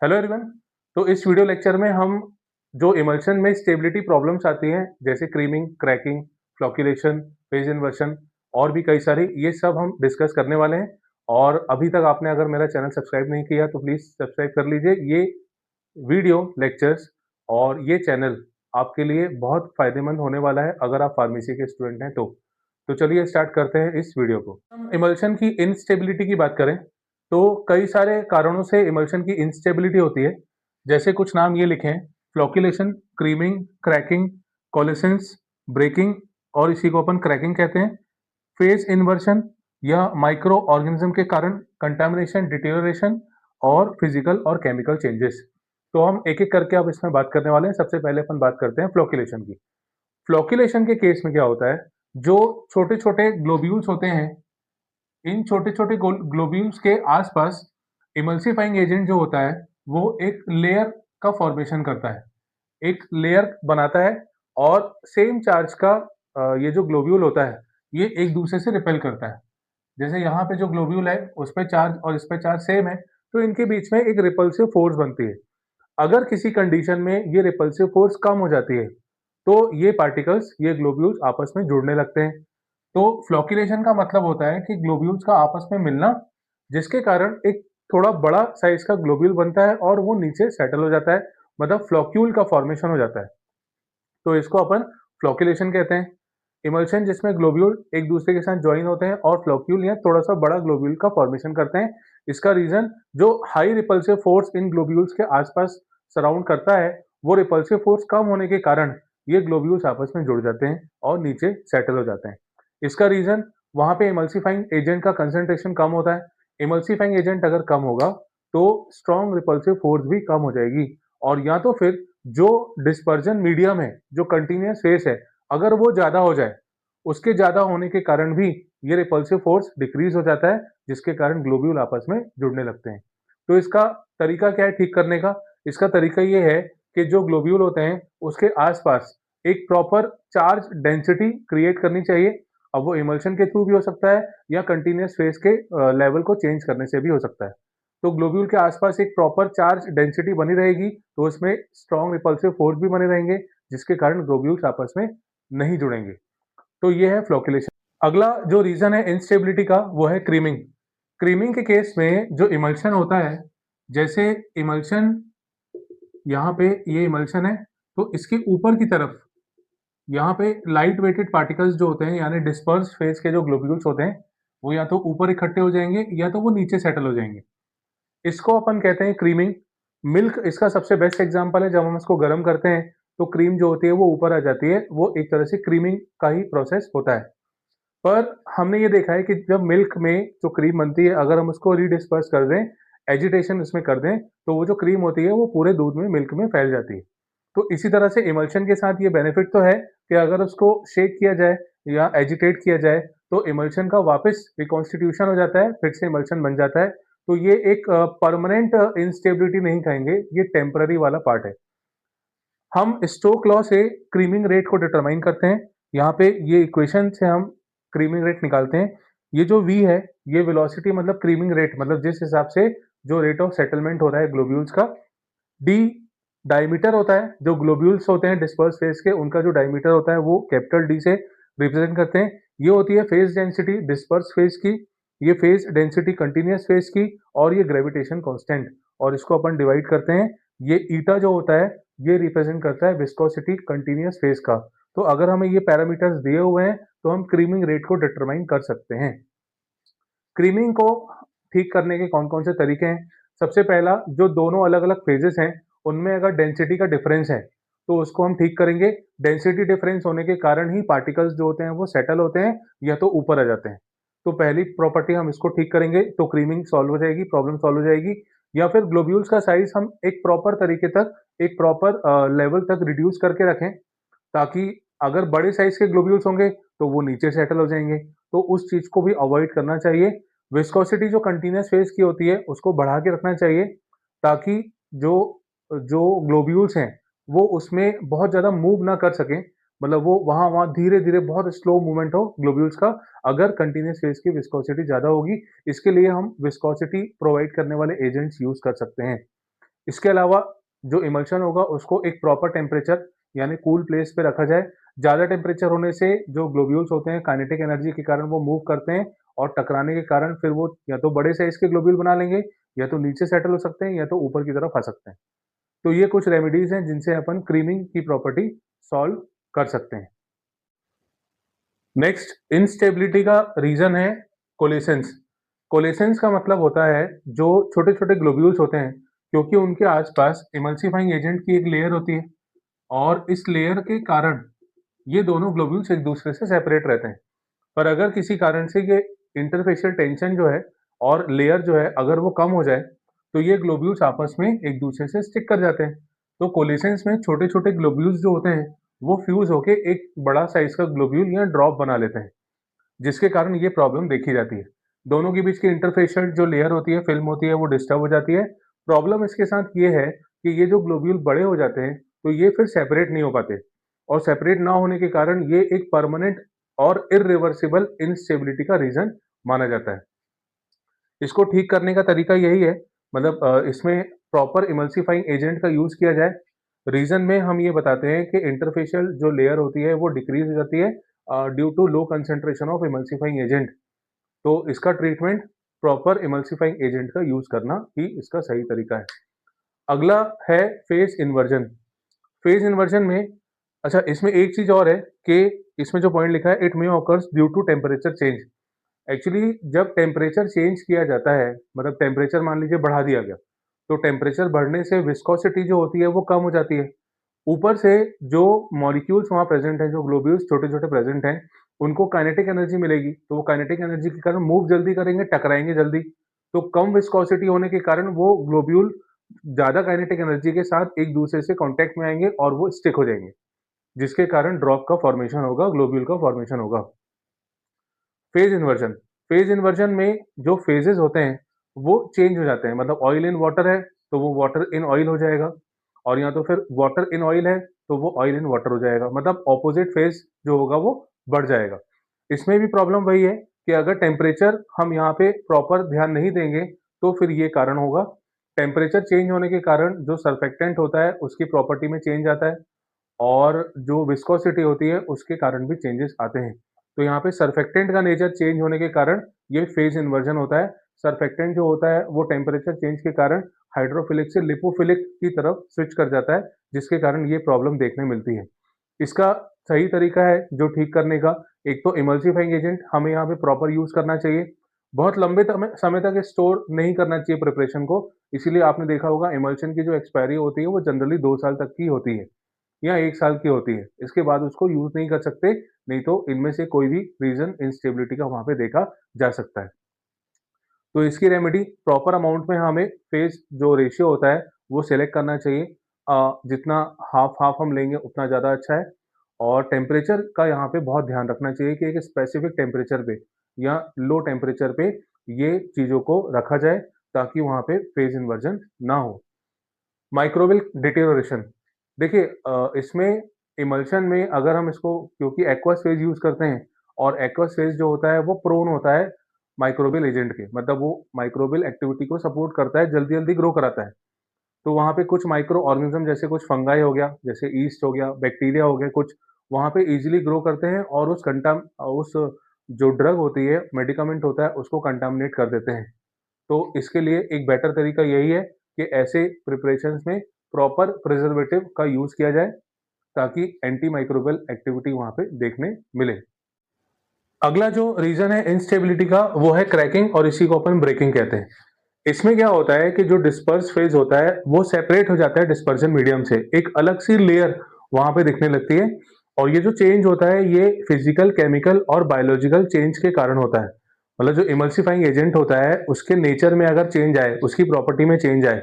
Hello everyone. तो इस video lecture में हम जो इमल्शन में स्टेबिलिटी प्रॉब्लम्स आती हैं जैसे क्रीमिंग, क्रैकिंग, फ्लॉक्यूलेशन, फेज इन्वर्शन और भी कई सारी ये सब हम डिस्कस करने वाले हैं। और अभी तक आपने अगर मेरा चैनल सब्सक्राइब नहीं किया तो प्लीज़ सब्सक्राइब कर लीजिए। ये वीडियो लेक्चर्स और ये चैनल आपके लिए बहुत फ़ायदेमंद होने वाला है अगर आप फार्मेसी के स्टूडेंट हैं तो। तो चलिए स्टार्ट करते हैं इस वीडियो को। हम इमल्शन की इनस्टेबिलिटी की बात करें तो कई सारे कारणों से इमल्शन की इनस्टेबिलिटी होती है। जैसे कुछ नाम ये लिखे हैं: फ्लॉक्यूलेशन, क्रीमिंग, क्रैकिंग, कोलेसेंस, ब्रेकिंग और इसी को अपन क्रैकिंग कहते हैं। फेज इन्वर्शन या माइक्रो ऑर्गेनिज्म के कारण कंटामिनेशन, डिटेरियोरेशन और फिजिकल और केमिकल चेंजेस। तो हम एक एक करके अब इसमें बात करने वाले हैं। सबसे पहले अपन बात करते हैं फ्लॉक्यूलेशन की। फ्लॉक्यूलेशन के केस में क्या होता है, जो छोटे छोटे ग्लोब्यूल्स होते हैं, इन छोटे छोटे ग्लोब्यूल्स के आसपास इमल्सिफाइंग एजेंट जो होता है वो एक लेयर का फॉर्मेशन करता है, एक लेयर बनाता है। और सेम चार्ज का ये जो ग्लोब्यूल होता है ये एक दूसरे से रिपेल करता है। जैसे यहाँ पे जो ग्लोब्यूल है उस पे चार्ज और इस पे चार्ज सेम है, तो इनके बीच में एक रिपल्सिव फोर्स बनती है। अगर किसी कंडीशन में ये रिपल्सिव फोर्स कम हो जाती है तो ये पार्टिकल्स, ये ग्लोब्यूल्स आपस में जुड़ने लगते हैं। तो फ्लॉक्यूलेशन का मतलब होता है कि ग्लोब्यूल्स का आपस में मिलना, जिसके कारण एक थोड़ा बड़ा साइज का ग्लोब्यूल बनता है और वो नीचे सेटल हो जाता है, मतलब फ्लॉक्यूल का फॉर्मेशन हो जाता है। तो इसको अपन फ्लॉक्यूलेशन कहते हैं। इमल्शन जिसमें ग्लोब्यूल एक दूसरे के साथ ज्वाइन होते हैं और फ्लॉक्यूल या थोड़ा सा बड़ा ग्लोब्यूल का फॉर्मेशन करते हैं। इसका रीजन जो high repulsive force in globules के आसपास सराउंड करता है, वो रिपल्सिव फोर्स कम होने के कारण ये ग्लोब्यूल्स आपस में जुड़ जाते हैं और नीचे सेटल हो जाते हैं। इसका रीजन वहां पे इमल्सिफाइंग एजेंट का कंसंट्रेशन कम होता है। इमल्सिफाइंग एजेंट अगर कम होगा तो स्ट्रॉन्ग रिपल्सिव फोर्स भी कम हो जाएगी। और या तो फिर जो डिस्पर्जन मीडियम है, जो कंटिन्यूअस फेस है, अगर वो ज्यादा हो जाए, उसके ज्यादा होने के कारण भी ये रिपल्सिव फोर्स डिक्रीज हो जाता है, जिसके कारण ग्लोब्यूल आपस में जुड़ने लगते हैं। तो इसका तरीका क्या है ठीक करने का? इसका तरीका ये है कि जो ग्लोब्यूल होते हैं उसके आसपास एक प्रॉपर चार्ज डेंसिटी क्रिएट करनी चाहिए। अब वो इमल्शन के थ्रू भी हो सकता है या कंटिन्यूअस फेस के लेवल को चेंज करने से भी हो सकता है। तो ग्लोब्यूल के आसपास एक प्रॉपर चार्ज डेंसिटी बनी रहेगी तो उसमें स्ट्रॉन्ग रिपल्सिव फोर्स भी बने रहेंगे, जिसके कारण ग्लोब्यूल्स आपस में नहीं जुड़ेंगे। तो ये है फ्लॉक्यूलेशन। अगला जो रीजन है इंस्टेबिलिटी का वो है क्रीमिंग। क्रीमिंग के केस में जो इमल्शन होता है, जैसे इमल्शन यहाँ पे ये इमल्शन है, तो इसके ऊपर की तरफ यहाँ पे लाइट वेटेड पार्टिकल्स जो होते हैं, यानी डिस्पर्स फेस के जो ग्लोब्यूल्स होते हैं, वो या तो ऊपर इकट्ठे हो जाएंगे या तो वो नीचे सेटल हो जाएंगे। इसको अपन कहते हैं क्रीमिंग। मिल्क इसका सबसे बेस्ट एग्जांपल है। जब हम इसको गर्म करते हैं तो क्रीम जो होती है वो ऊपर आ जाती है, वो एक तरह से क्रीमिंग का ही प्रोसेस होता है। पर हमने ये देखा है कि जब मिल्क में जो क्रीम बनती है, अगर हम उसको रीडिस्पर्स कर दें, एजिटेशन इसमें कर दें, तो वो जो क्रीम होती है वो पूरे दूध में, मिल्क में फैल जाती है। तो इसी तरह से इमल्शन के साथ ये बेनिफिट तो है कि अगर उसको शेक किया जाए या एजिटेट किया जाए तो इमल्शन का वापस रिकॉन्स्टिट्यूशन हो जाता है, फिर से इमल्शन बन जाता है। तो ये एक परमानेंट इंस्टेबिलिटी नहीं कहेंगे, ये टेम्पररी वाला पार्ट है। हम स्टोक लॉ से क्रीमिंग रेट को डिटरमाइन करते हैं। यहाँ पे ये इक्वेशन से हम क्रीमिंग रेट निकालते हैं। ये जो v है, ये वेलोसिटी मतलब क्रीमिंग रेट, मतलब जिस हिसाब से जो रेट ऑफ सेटलमेंट हो रहा है ग्लोब्यूल्स का। d डायमीटर होता है, जो ग्लोब्यूल्स होते हैं डिस्पर्स फेस के, उनका जो डायमीटर होता है वो कैपिटल D से रिप्रेजेंट करते हैं। ये होती है फेज डेंसिटी डिस्पर्स फेस की, ये फेज डेंसिटी कंटिन्यूअस फेस की, और ये ग्रेविटेशन कांस्टेंट। और इसको अपन डिवाइड करते हैं। ये ईटा जो होता है ये रिप्रेजेंट करता है विस्कोसिटी कंटिन्यूअस फेस का। तो अगर हमें ये पैरामीटर्स दिए हुए हैं तो हम क्रीमिंग रेट को डिटरमाइन कर सकते हैं। क्रीमिंग को ठीक करने के कौन कौन से तरीके हैं? सबसे पहला, जो दोनों अलग अलग फेजेस हैं उनमें अगर डेंसिटी का डिफरेंस है तो उसको हम ठीक करेंगे। डेंसिटी डिफरेंस होने के कारण ही पार्टिकल्स जो होते हैं वो सेटल होते हैं या तो ऊपर आ जाते हैं। तो पहली प्रॉपर्टी हम इसको ठीक करेंगे तो क्रीमिंग सॉल्व हो जाएगी, प्रॉब्लम सॉल्व हो जाएगी। या फिर ग्लोब्यूल्स का साइज हम एक प्रॉपर तरीके तक, एक प्रॉपर लेवल तक रिड्यूस करके रखें, ताकि अगर बड़े साइज के ग्लोब्यूल्स होंगे तो वो नीचे सेटल हो जाएंगे। तो उस चीज को भी अवॉइड करना चाहिए। विस्कोसिटी जो कंटिन्यूअस फेज की होती है उसको बढ़ा के रखना चाहिए, ताकि जो जो ग्लोब्यूल्स हैं वो उसमें बहुत ज्यादा मूव ना कर सकें, मतलब वो वहां वहां धीरे धीरे बहुत स्लो मूवमेंट हो ग्लोब्यूल्स का, अगर कंटिन्यूअस फेज की विस्कोसिटी ज्यादा होगी। इसके लिए हम विस्कोसिटी प्रोवाइड करने वाले एजेंट्स यूज कर सकते हैं। इसके अलावा जो इमल्शन होगा उसको एक प्रॉपर टेम्परेचर यानी कूल प्लेस पे रखा जाए। ज़्यादा टेम्परेचर होने से जो ग्लोब्यूल्स होते हैं काइनेटिक एनर्जी के कारण वो मूव करते हैं और टकराने के कारण फिर वो या तो बड़े साइज के ग्लोब्यूल बना लेंगे या तो नीचे सेटल हो सकते हैं या तो ऊपर की तरफ आ सकते हैं। तो ये कुछ रेमेडीज हैं जिनसे अपन क्रीमिंग की प्रॉपर्टी सॉल्व कर सकते हैं। नेक्स्ट इंस्टेबिलिटी का रीजन है कोलेसेंस। कोलेसेंस का मतलब होता है जो छोटे छोटे ग्लोब्यूल्स होते हैं, क्योंकि उनके आसपास इमल्सिफाइंग एजेंट की एक लेयर होती है और इस लेयर के कारण ये दोनों ग्लोब्यूल्स एक दूसरे से सेपरेट रहते हैं। पर अगर किसी कारण से ये इंटरफेशियल टेंशन जो है और लेयर जो है अगर वो कम हो जाए तो ये ग्लोब्यूल्स आपस में एक दूसरे से स्टिक कर जाते हैं। तो कोलेसेंस में छोटे छोटे ग्लोब्यूल्स जो होते हैं वो फ्यूज होके एक बड़ा साइज का ग्लोब्यूल या ड्रॉप बना लेते हैं, जिसके कारण ये प्रॉब्लम देखी जाती है। दोनों के बीच की इंटरफेशियल जो लेयर होती है, फिल्म होती है, वो डिस्टर्ब हो जाती है। प्रॉब्लम इसके साथ ये है कि ये जो ग्लोब्यूल बड़े हो जाते हैं तो ये फिर सेपरेट नहीं हो पाते और सेपरेट ना होने के कारण ये एक परमानेंट और इरिवर्सिबल इंस्टेबिलिटी का रीजन माना जाता है। इसको ठीक करने का तरीका यही है, मतलब इसमें प्रॉपर इमल्सिफाइंग एजेंट का यूज किया जाए। रीजन में हम ये बताते हैं कि इंटरफेशियल जो लेयर होती है वो डिक्रीज हो जाती है due to low concentration of emulsifying agent. तो इसका ट्रीटमेंट प्रॉपर इमल्सिफाइंग एजेंट का यूज करना ही इसका सही तरीका है। अगला है फेज इन्वर्जन। फेज इन्वर्जन में अच्छा इसमें एक चीज और है कि इसमें जो पॉइंट लिखा है it may occurs due to temperature change. Actually जब टेम्परेचर चेंज किया जाता है, मतलब टेम्परेचर मान लीजिए बढ़ा दिया गया, तो टेम्परेचर बढ़ने से विस्कोसिटी जो होती है वो कम हो जाती है। ऊपर से जो मॉलिक्यूल्स वहाँ प्रेजेंट हैं, जो ग्लोब्यूल्स छोटे-छोटे प्रेजेंट हैं, उनको काइनेटिक एनर्जी मिलेगी, तो वो काइनेटिक एनर्जी के कारण मूव जल्दी करेंगे, टकराएँगे जल्दी। तो कम विस्कोसिटी होने के कारण वो ग्लोब्यूल ज़्यादा काइनेटिक एनर्जी के साथ एक दूसरे से कॉन्टैक्ट में आएँगे और वो स्टिक हो जाएँगे, जिसके कारण ड्रॉप का फॉर्मेशन होगा, ग्लोब्यूल का फॉर्मेशन होगा। Phase inversion. फेज इन्वर्जन में जो फेजेस होते हैं वो चेंज हो जाते हैं, मतलब ऑयल इन वाटर है तो वो वाटर इन ऑयल हो जाएगा और या तो फिर वाटर इन ऑयल है तो वो ऑयल इन वाटर हो जाएगा, मतलब ऑपोजिट फेज जो होगा वो बढ़ जाएगा। इसमें भी प्रॉब्लम वही है कि अगर टेम्परेचर हम यहाँ पे प्रॉपर ध्यान नहीं देंगे तो फिर ये कारण होगा। टेम्परेचर चेंज होने के कारण जो सर्फेक्टेंट होता है उसकी प्रॉपर्टी में चेंज आता है और जो विस्कोसिटी होती है उसके कारण भी चेंजेस आते हैं। तो यहाँ पे सर्फेक्टेंट का नेचर चेंज होने के कारण ये फेज इन्वर्जन होता है। सर्फेक्टेंट जो होता है वो टेम्परेचर चेंज के कारण हाइड्रोफिलिक से लिपोफिलिक की तरफ स्विच कर जाता है, जिसके कारण ये प्रॉब्लम देखने मिलती है। इसका सही तरीका है जो ठीक करने का, एक तो इमल्सिफाइंग एजेंट हमें यहाँ पे प्रॉपर यूज करना चाहिए। बहुत लंबे समय तक स्टोर नहीं करना चाहिए प्रिपरेशन को, इसीलिए आपने देखा होगा इमल्शन की जो एक्सपायरी होती है वो जनरली 2 साल तक की होती है या 1 साल की होती है। इसके बाद उसको यूज़ नहीं कर सकते, नहीं तो इनमें से कोई भी रीज़न इंस्टेबिलिटी का वहाँ पे देखा जा सकता है। तो इसकी रेमेडी प्रॉपर अमाउंट में हमें फेज़ जो रेशियो होता है, वो सेलेक्ट करना चाहिए। जितना हाफ़-हाफ़ हम लेंगे उतना ज़्यादा अच्छा है और टेम्परेचर का यहाँ पे बहुत ध्यान रखना चाहिए कि एक स्पेसिफिक टेम्परेचर पे या लो टेम्परेचर पे ये चीज़ों को रखा जाए ताकि वहाँ पे फेज़ इन्वर्जन ना हो। Microbial deterioration. देखिए इसमें इमल्शन में अगर हम इसको क्योंकि एक्वस फेज यूज़ करते हैं और एक्वस फेज जो होता है वो प्रोन होता है माइक्रोबियल एजेंट के, मतलब वो माइक्रोबियल एक्टिविटी को सपोर्ट करता है, जल्दी-जल्दी ग्रो कराता है। तो वहाँ पे कुछ माइक्रो ऑर्गेनिज़्म जैसे कुछ फंगाई हो गया, जैसे ईस्ट हो गया, बैक्टीरिया हो गए कुछ, वहाँ पे ईज़िली ग्रो करते हैं और उस जो ड्रग होती है, मेडिकामेंट होता है, उसको कंटामिनेट कर देते हैं। तो इसके लिए एक बेटर तरीका यही है कि ऐसे प्रिपरेशंस में प्रॉपर प्रिजर्वेटिव का यूज़ किया जाए ताकि एंटी माइक्रोबियल एक्टिविटी वहाँ पे देखने मिले। अगला जो रीज़न है इंस्टेबिलिटी का वो है क्रैकिंग और इसी को अपन ब्रेकिंग कहते हैं। इसमें क्या होता है कि जो डिस्पर्स फेज होता है वो सेपरेट हो जाता है डिस्पर्जन मीडियम से, एक अलग सी लेयर वहाँ पे दिखने लगती है और ये जो चेंज होता है ये फिजिकल, केमिकल और बायोलॉजिकल चेंज के कारण होता है। मतलब जो इमल्सिफाइंग एजेंट होता है उसके नेचर में अगर चेंज आए, उसकी प्रॉपर्टी में चेंज आए,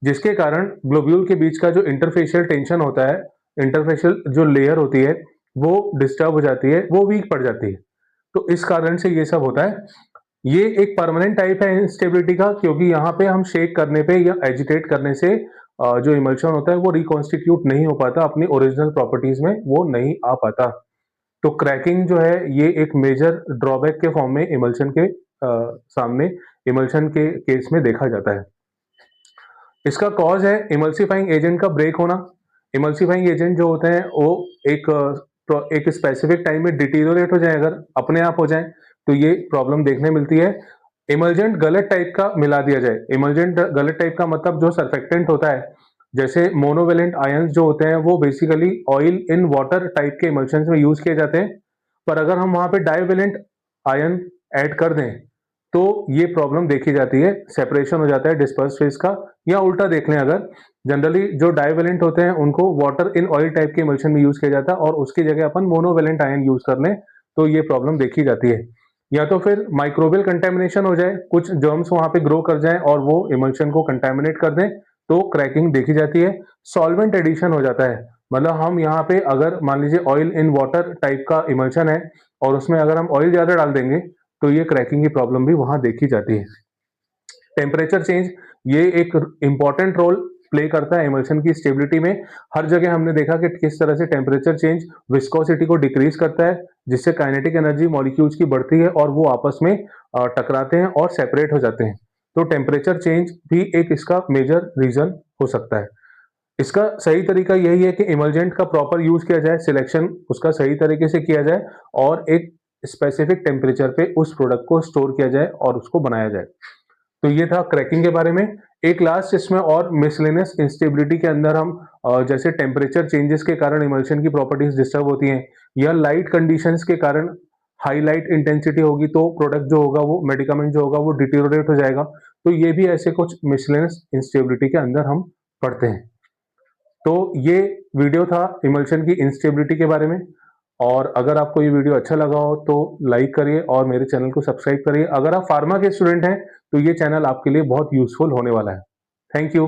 जिसके कारण ग्लोब्यूल के बीच का जो इंटरफेशियल टेंशन होता है, इंटरफेशियल जो लेयर होती है, वो डिस्टर्ब हो जाती है, वो वीक पड़ जाती है। तो इस कारण से ये सब होता है। ये एक परमानेंट टाइप है इंस्टेबिलिटी का, क्योंकि यहाँ पे हम शेक करने पे या एजिटेट करने से जो इमल्शन होता है वो रिकॉन्स्टिट्यूट नहीं हो पाता, अपनी ओरिजिनल प्रॉपर्टीज में वो नहीं आ पाता। तो क्रैकिंग जो है ये एक मेजर ड्रॉबैक के फॉर्म में इमल्शन के सामने इमल्शन के केस में देखा जाता है। इसका कॉज है इमल्सिफाइंग एजेंट का ब्रेक होना। इमल्सिफाइंग एजेंट जो होते हैं वो एक स्पेसिफिक टाइम में डिटीरियोरेट हो जाए, अगर अपने आप हो जाए तो ये प्रॉब्लम देखने मिलती है। इमल्जेंट गलत टाइप का मिला दिया जाए। इमल्जेंट गलत टाइप का मतलब जो सरफेक्टेंट होता है, जैसे मोनोवेलेंट आयंस जो होते हैं वो basically oil in water type के इमल्शन में यूज किए जाते हैं, पर अगर हम वहां पे डाइवेलेंट आयन ऐड कर दें तो ये प्रॉब्लम देखी जाती है, सेपरेशन हो जाता है डिस्पर्स फेज का। या उल्टा देख लें, अगर जनरली जो डाइवेलेंट होते हैं उनको वाटर इन ऑयल टाइप के इमल्शन में यूज किया जाता है और उसकी जगह अपन मोनोवेलेंट आयन यूज कर लें तो ये प्रॉब्लम देखी जाती है। या तो फिर माइक्रोबियल कंटेमिनेशन हो जाए, कुछ जर्म्स वहां पे ग्रो कर जाएं और वो इमल्शन को कंटेमिनेट कर दें तो क्रैकिंग देखी जाती है। सॉल्वेंट एडिशन हो जाता है, मतलब हम यहाँ पे अगर मान लीजिए ऑयल इन वाटर टाइप का इमल्शन है और उसमें अगर हम ऑयल ज्यादा डाल देंगे तो ये क्रैकिंग की प्रॉब्लम भी वहां देखी जाती है। टेम्परेचर चेंज ये एक इंपॉर्टेंट रोल प्ले करता है इमल्शन की स्टेबिलिटी में। हर जगह हमने देखा कि किस तरह से टेम्परेचर चेंज विस्कोसिटी को डिक्रीज करता है, जिससे काइनेटिक एनर्जी मॉलिक्यूल्स की बढ़ती है और वो आपस में टकराते हैं और सेपरेट हो जाते हैं। तो टेम्परेचर चेंज भी एक इसका मेजर रीजन हो सकता है। इसका सही तरीका यही है कि इमल्जेंट का प्रॉपर यूज किया जाए, सिलेक्शन उसका सही तरीके से किया जाए और एक स्पेसिफिक टेम्परेचर पे उस प्रोडक्ट को स्टोर किया जाए और उसको बनाया जाए। तो ये था क्रैकिंग के बारे में। एक लास्ट इसमें और मिसलेनियस इंस्टेबिलिटी के अंदर हम जैसे टेम्परेचर चेंजेस के कारण इमल्शन की प्रॉपर्टीज डिस्टर्ब होती हैं, या लाइट कंडीशंस के कारण हाई लाइट इंटेंसिटी होगी तो प्रोडक्ट जो होगा वो मेडिकामेंट जो होगा वो डिटीरियोरेट हो जाएगा। तो ये भी ऐसे कुछ मिसलेनियस इंस्टेबिलिटी के अंदर हम पढ़ते हैं। तो ये वीडियो था इमल्शन की इंस्टेबिलिटी के बारे में। और अगर आपको ये वीडियो अच्छा लगा हो तो लाइक करिए और मेरे चैनल को सब्सक्राइब करिए। अगर आप फार्मा के स्टूडेंट हैं तो ये चैनल आपके लिए बहुत यूजफुल होने वाला है। Thank you.